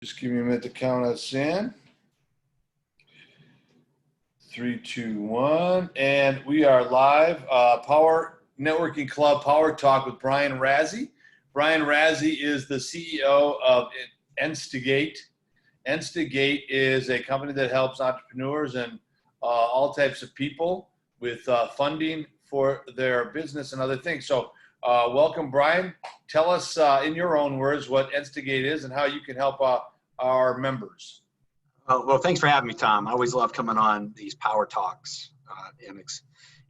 Just give me a minute to count us in. 3, 2, 1. And we are live. Power Networking Club Power Talk with Brian Rassi. Brian Rassi is the CEO of Instigate. Instigate is a company that helps entrepreneurs and all types of people with funding for their business and other things. So welcome, Brian. Tell us in your own words what Instigate is and how you can help our members. Well, thanks for having me, Tom. I always love coming on these power talks and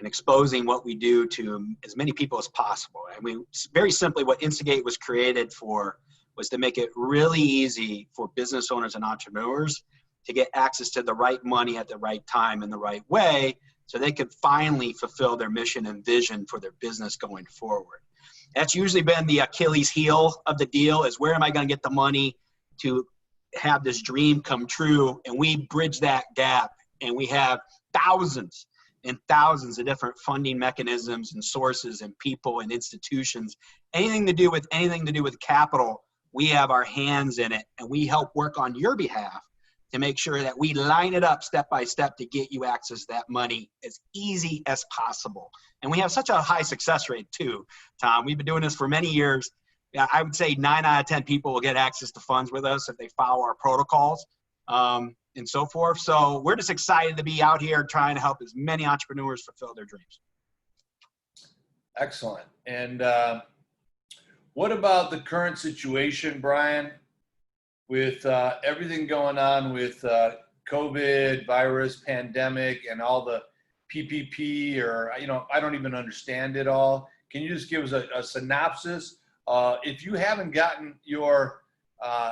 exposing what we do to as many people as possible. I mean, very simply, what Instigate was created for was to make it really easy for business owners and entrepreneurs to get access to the right money at the right time in the right way, so they could finally fulfill their mission and vision for their business going forward. That's usually been the Achilles heel of the deal, is where am I going to get the money to have this dream come true? And we bridge that gap, and we have thousands and thousands of different funding mechanisms and sources and people and institutions. Anything to do with capital, we have our hands in it, and we help work on your behalf to make sure that we line it up step by step to get you access to that money as easy as possible. And we have such a high success rate too, Tom. We've been doing this for many years. I would say 9 out of 10 people will get access to funds with us if they follow our protocols and so forth. So we're just excited to be out here trying to help as many entrepreneurs fulfill their dreams. Excellent. And what about the current situation, Brian, with everything going on with COVID, virus, pandemic, and all the PPP, or, I don't even understand it all. Can you just give us a synopsis? If you haven't gotten your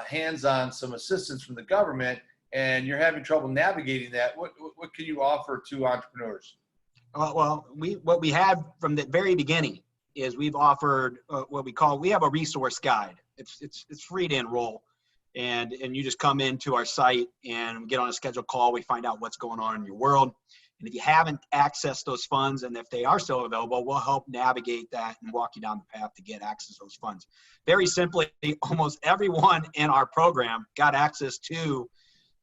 hands on some assistance from the government and you're having trouble navigating that, what can you offer to entrepreneurs? Well, what we had from the very beginning is we've offered we have a resource guide. It's free to enroll. And you just come into our site and get on a scheduled call. We find out what's going on in your world. And if you haven't accessed those funds, and if they are still available, we'll help navigate that and walk you down the path to get access to those funds. Very simply, almost everyone in our program got access to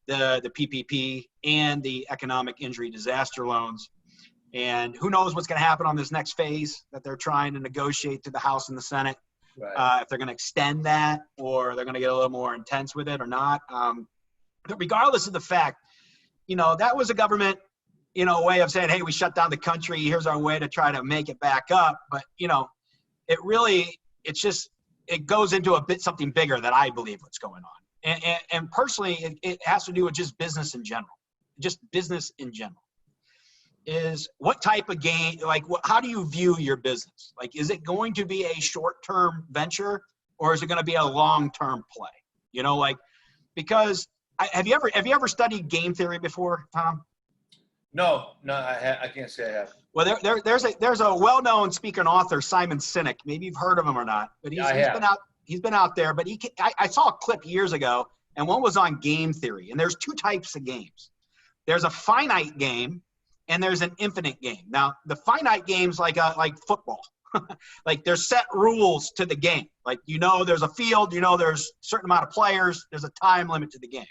the PPP and the economic injury disaster loans. And who knows what's going to happen on this next phase that they're trying to negotiate to the House and the Senate. Right. If they're going to extend that, or they're going to get a little more intense with it or not. But regardless of the fact, that was a government, way of saying, hey, we shut down the country. Here's our way to try to make it back up. But, it goes into something bigger that I believe what's going on. And personally, it has to do with just business in general. Is what type of game, how do you view your business? Is it going to be a short-term venture, or is it going to be a long-term play? Because have you ever studied game theory before, Tom? No, I can't say I have. Well, there's a well-known speaker and author, Simon Sinek. Maybe you've heard of him or not, but he's been out there. But I saw a clip years ago, and one was on game theory. And there's two types of games. There's a finite game, and there's an infinite game. Now, the finite game's like football. There's set rules to the game. There's a field, there's a certain amount of players, there's a time limit to the game.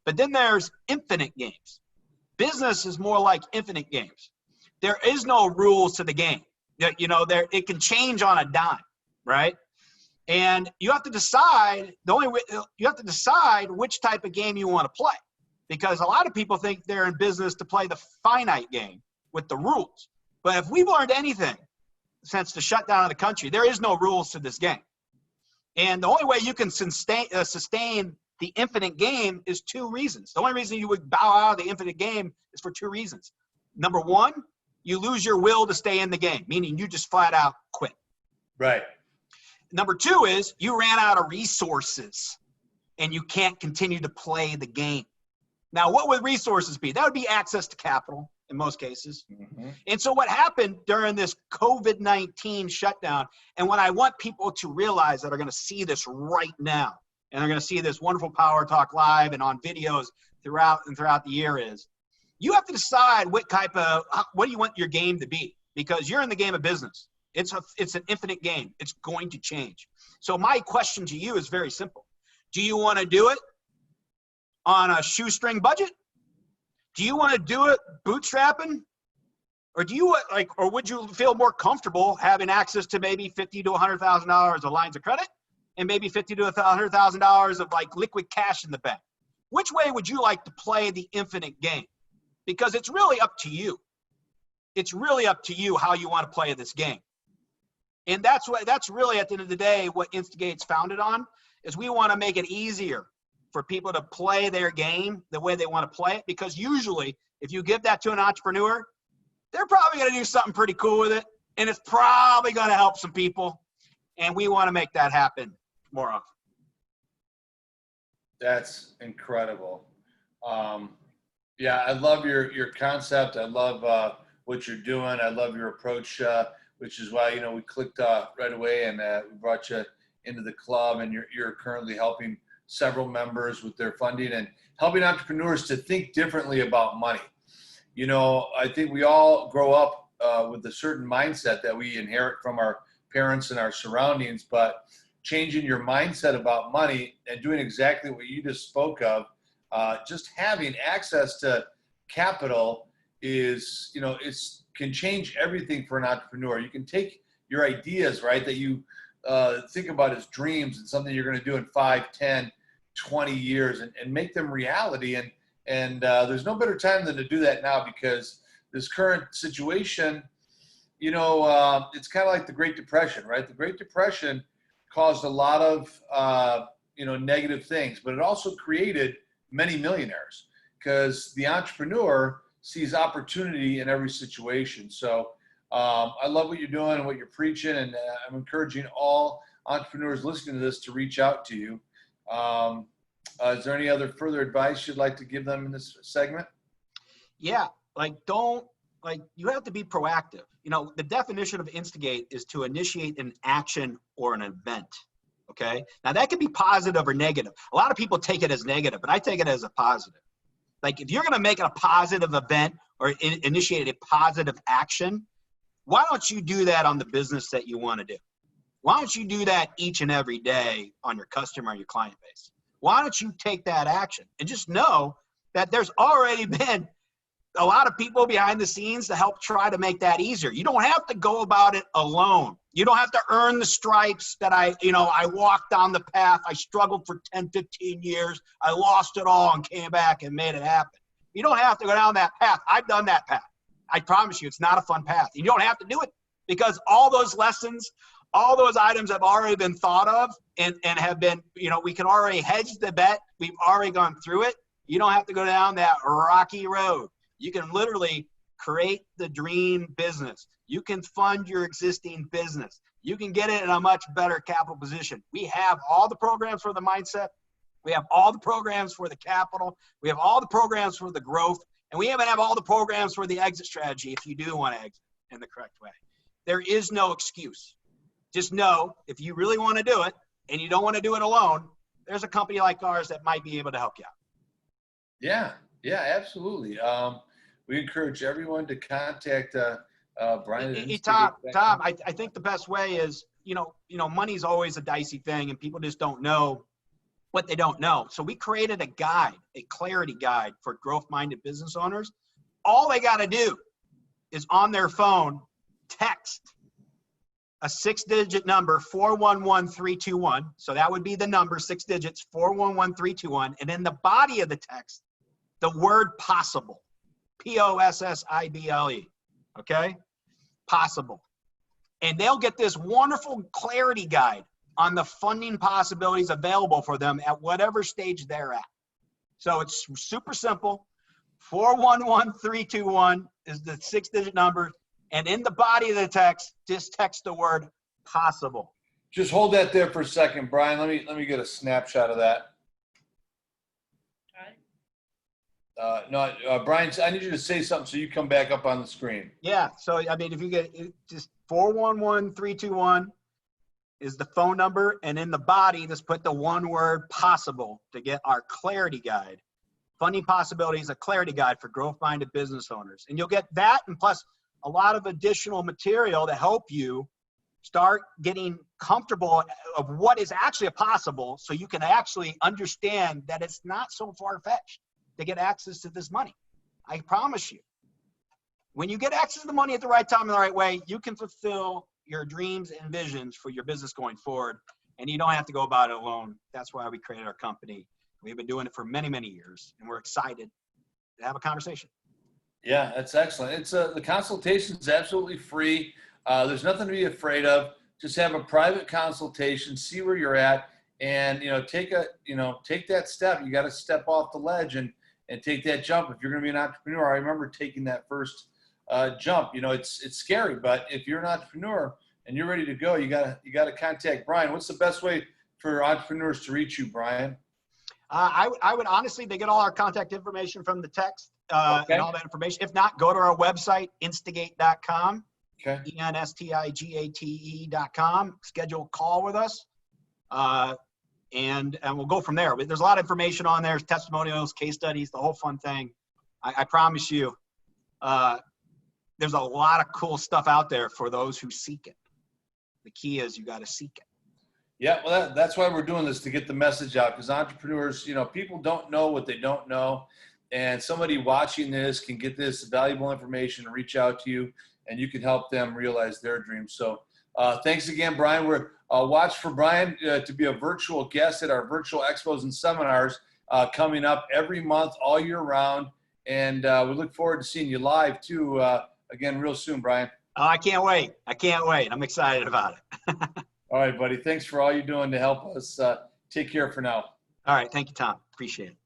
But then there's infinite games. Business is more like infinite games. There is no rules to the game. It can change on a dime, right? And you have to decide, you have to decide which type of game you want to play. Because a lot of people think they're in business to play the finite game with the rules. But if we've learned anything since the shutdown of the country, there is no rules to this game. And the only way you can sustain the infinite game is two reasons. The only reason you would bow out of the infinite game is for two reasons. Number one, you lose your will to stay in the game, meaning you just flat out quit. Right. Number two is you ran out of resources and you can't continue to play the game. Now, what would resources be? That would be access to capital in most cases. Mm-hmm. And so what happened during this COVID-19 shutdown, and what I want people to realize that are going to see this right now, and they're going to see this wonderful Power Talk live and on videos throughout the year, is you have to decide what do you want your game to be, because you're in the game of business. It's an infinite game. It's going to change. So my question to you is very simple. Do you want to do it on a shoestring budget? Do you want to do it bootstrapping? Or do you or would you feel more comfortable having access to maybe $50,000 to $100,000 of lines of credit and maybe $50,000 to $100,000 of like liquid cash in the bank? Which way would you like to play the infinite game? Because it's really up to you. It's really up to you how you want to play this game. And that's really at the end of the day what Instigate's founded on, is we want to make it easier for people to play their game the way they want to play it. Because usually if you give that to an entrepreneur, they're probably going to do something pretty cool with it, and it's probably going to help some people. And we want to make that happen more often. That's incredible. Yeah, I love your concept. I love what you're doing. I love your approach, which is why, we clicked right away, and we brought you into the club, and you're currently helping several members with their funding and helping entrepreneurs to think differently about money. I think we all grow up with a certain mindset that we inherit from our parents and our surroundings, but changing your mindset about money and doing exactly what you just spoke of, just having access to capital is, can change everything for an entrepreneur. You can take your ideas, right, that you think about as dreams and something you're going to do in 5, 10, 20 years and make them reality. And there's no better time than to do that now, because this current situation, it's kind of like the Great Depression, right? The Great Depression caused a lot of, negative things, but it also created many millionaires, because the entrepreneur sees opportunity in every situation. So I love what you're doing and what you're preaching, and I'm encouraging all entrepreneurs listening to this to reach out to you. Is there any other further advice you'd like to give them in this segment? Yeah, you have to be proactive. The definition of instigate is to initiate an action or an event. Okay. Now that can be positive or negative. A lot of people take it as negative, but I take it as a positive. Like, if you're going to make it a positive event or initiate a positive action, why don't you do that on the business that you want to do? Why don't you do that each and every day on your customer or your client base? Why don't you take that action and just know that there's already been a lot of people behind the scenes to help try to make that easier. You don't have to go about it alone. You don't have to earn the stripes that I walked down the path. I struggled for 10, 15 years. I lost it all and came back and made it happen. You don't have to go down that path. I've done that path. I promise you, it's not a fun path. You don't have to do it, because all those lessons, all those items have already been thought of and have been, we can already hedge the bet. We've already gone through it. You don't have to go down that rocky road. You can literally create the dream business. You can fund your existing business. You can get it in a much better capital position. We have all the programs for the mindset. We have all the programs for the capital. We have all the programs for the growth. And we even have all the programs for the exit strategy if you do want to exit in the correct way. There is no excuse. Just know, if you really want to do it and you don't want to do it alone, there's a company like ours that might be able to help you out. Yeah, absolutely. We encourage everyone to contact Brian. Hey, Tom, I think the best way is, money's always a dicey thing, and people just don't know what they don't know. So we created a guide, a clarity guide for growth-minded business owners. All they got to do is on their phone, text a 6-digit number, 411321. So that would be the number, 6 digits, 411321. And in the body of the text, the word possible, Possible, okay? Possible. And they'll get this wonderful clarity guide on the funding possibilities available for them at whatever stage they're at. So it's super simple. 411321 is the 6-digit number. And in the body of the text, just text the word possible. Just hold that there for a second, Brian. Let me get a snapshot of that. Brian, I need you to say something so you come back up on the screen. Yeah. So, if you get just 411321 is the phone number. And in the body, just put the one word possible to get our clarity guide. Funding Possibilities, a clarity guide for growth-minded business owners. And you'll get that, and plus a lot of additional material to help you Start getting comfortable of what is actually possible so you can actually understand that it's not so far-fetched to get access to this money. I promise you. When you get access to the money at the right time in the right way, you can fulfill your dreams and visions for your business going forward, and you don't have to go about it alone. That's why we created our company. We've been doing it for many, many years, and we're excited to have a conversation. Yeah, that's excellent. It's the consultation is absolutely free. There's nothing to be afraid of. Just have a private consultation, see where you're at, and take that step. You got to step off the ledge and take that jump. If you're going to be an entrepreneur, I remember taking that first jump. It's scary, but if you're an entrepreneur and you're ready to go, you got to contact Brian. What's the best way for entrepreneurs to reach you, Brian? I would honestly, they get all our contact information from the text Okay. and all that information. If not, go to our website, instigate.com, Okay. ENSTIGATE.com. Schedule a call with us, and we'll go from there. But there's a lot of information on there, testimonials, case studies, the whole fun thing. I promise you, there's a lot of cool stuff out there for those who seek it. The key is you got to seek it. Yeah, well, that's why we're doing this, to get the message out, because entrepreneurs, people don't know what they don't know, and somebody watching this can get this valuable information and reach out to you, and you can help them realize their dreams. So thanks again, Brian. We're watch for Brian to be a virtual guest at our virtual expos and seminars coming up every month all year round, and we look forward to seeing you live too again real soon, Brian. Oh, I can't wait. I'm excited about it. All right, buddy. Thanks for all you're doing to help us. Take care for now. All right. Thank you, Tom. Appreciate it.